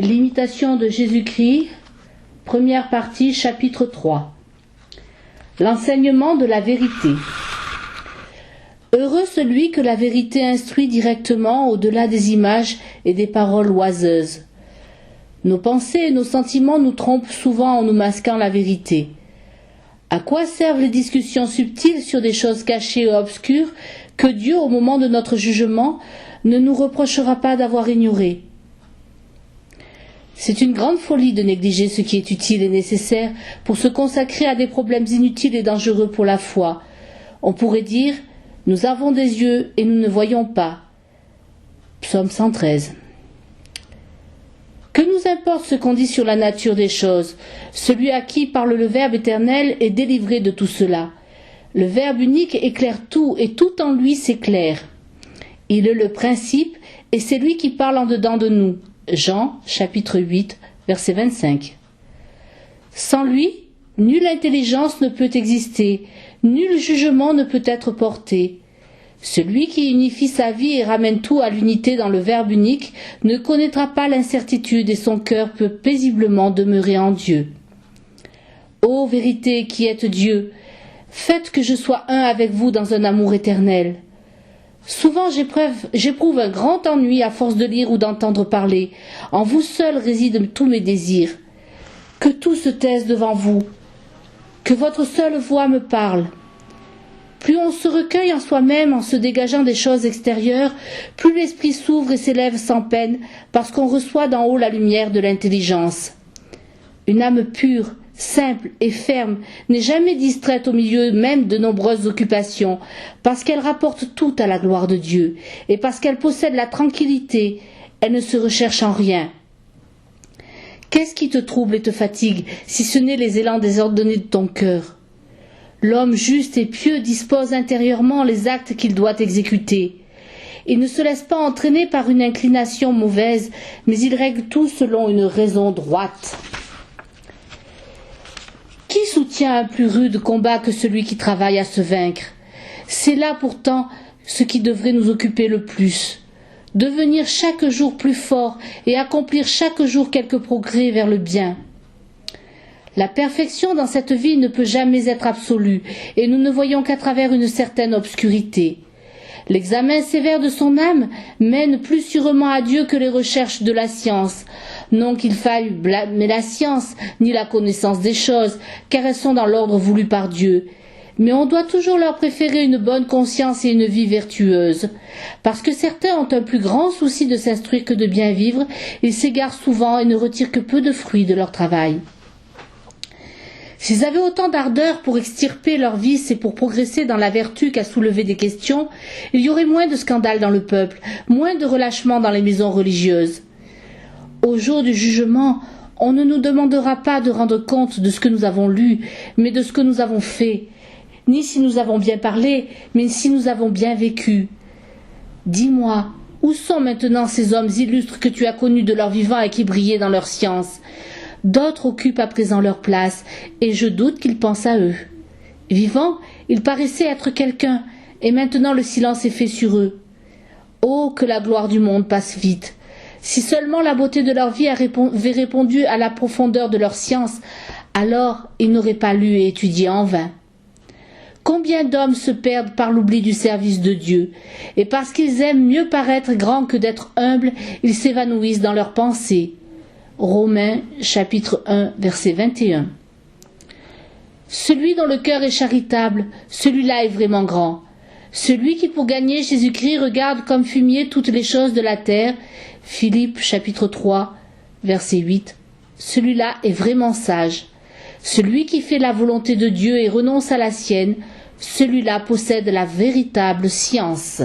L'imitation de Jésus-Christ, première partie, chapitre 3. L'enseignement de la vérité. Heureux celui que la vérité instruit directement au-delà des images et des paroles oiseuses. Nos pensées et nos sentiments nous trompent souvent en nous masquant la vérité. À quoi servent les discussions subtiles sur des choses cachées et obscures que Dieu, au moment de notre jugement, ne nous reprochera pas d'avoir ignorées? C'est une grande folie de négliger ce qui est utile et nécessaire pour se consacrer à des problèmes inutiles et dangereux pour la foi. On pourrait dire « Nous avons des yeux et nous ne voyons pas ». Psaume 113. Que nous importe ce qu'on dit sur la nature des choses? Celui à qui parle le Verbe éternel est délivré de tout cela. Le Verbe unique éclaire tout et tout en lui s'éclaire. Il est le principe et c'est lui qui parle en dedans de nous. Jean, chapitre 8, verset 25. Sans lui, nulle intelligence ne peut exister, nul jugement ne peut être porté. Celui qui unifie sa vie et ramène tout à l'unité dans le Verbe unique ne connaîtra pas l'incertitude et son cœur peut paisiblement demeurer en Dieu. Ô vérité qui êtes Dieu, faites que je sois un avec vous dans un amour éternel. Souvent j'éprouve un grand ennui à force de lire ou d'entendre parler. En vous seul résident tous mes désirs. Que tout se taise devant vous. Que votre seule voix me parle. Plus on se recueille en soi-même en se dégageant des choses extérieures, plus l'esprit s'ouvre et s'élève sans peine, parce qu'on reçoit d'en haut la lumière de l'intelligence. Une âme pure, simple et ferme n'est jamais distraite au milieu même de nombreuses occupations, parce qu'elle rapporte tout à la gloire de Dieu, et parce qu'elle possède la tranquillité, elle ne se recherche en rien. Qu'est-ce qui te trouble et te fatigue, si ce n'est les élans désordonnés de ton cœur? L'homme juste et pieux dispose intérieurement les actes qu'il doit exécuter. Il ne se laisse pas entraîner par une inclination mauvaise, mais il règle tout selon une raison droite. Qui soutient un plus rude combat que celui qui travaille à se vaincre? C'est là pourtant ce qui devrait nous occuper le plus. Devenir chaque jour plus fort et accomplir chaque jour quelques progrès vers le bien. La perfection dans cette vie ne peut jamais être absolue et nous ne voyons qu'à travers une certaine obscurité. L'examen sévère de son âme mène plus sûrement à Dieu que les recherches de la science. Non qu'il faille blâmer la science, ni la connaissance des choses, car elles sont dans l'ordre voulu par Dieu. Mais on doit toujours leur préférer une bonne conscience et une vie vertueuse. Parce que certains ont un plus grand souci de s'instruire que de bien vivre, ils s'égarent souvent et ne retirent que peu de fruits de leur travail. S'ils avaient autant d'ardeur pour extirper leurs vices et pour progresser dans la vertu qu'à soulever des questions, il y aurait moins de scandales dans le peuple, moins de relâchements dans les maisons religieuses. Au jour du jugement, on ne nous demandera pas de rendre compte de ce que nous avons lu, mais de ce que nous avons fait, ni si nous avons bien parlé, mais si nous avons bien vécu. Dis-moi, où sont maintenant ces hommes illustres que tu as connus de leur vivant et qui brillaient dans leur science? D'autres occupent à présent leur place, et je doute qu'ils pensent à eux. Vivants, ils paraissaient être quelqu'un, et maintenant le silence est fait sur eux. Oh, que la gloire du monde passe vite! Si seulement la beauté de leur vie avait répondu à la profondeur de leur science, alors ils n'auraient pas lu et étudié en vain. Combien d'hommes se perdent par l'oubli du service de Dieu, et parce qu'ils aiment mieux paraître grands que d'être humbles, ils s'évanouissent dans leurs pensées. Romains, chapitre 1, verset 21. Celui dont le cœur est charitable, celui-là est vraiment grand. Celui qui pour gagner Jésus-Christ regarde comme fumier toutes les choses de la terre, Philippiens chapitre 3, verset 8, celui-là est vraiment sage. Celui qui fait la volonté de Dieu et renonce à la sienne, celui-là possède la véritable science.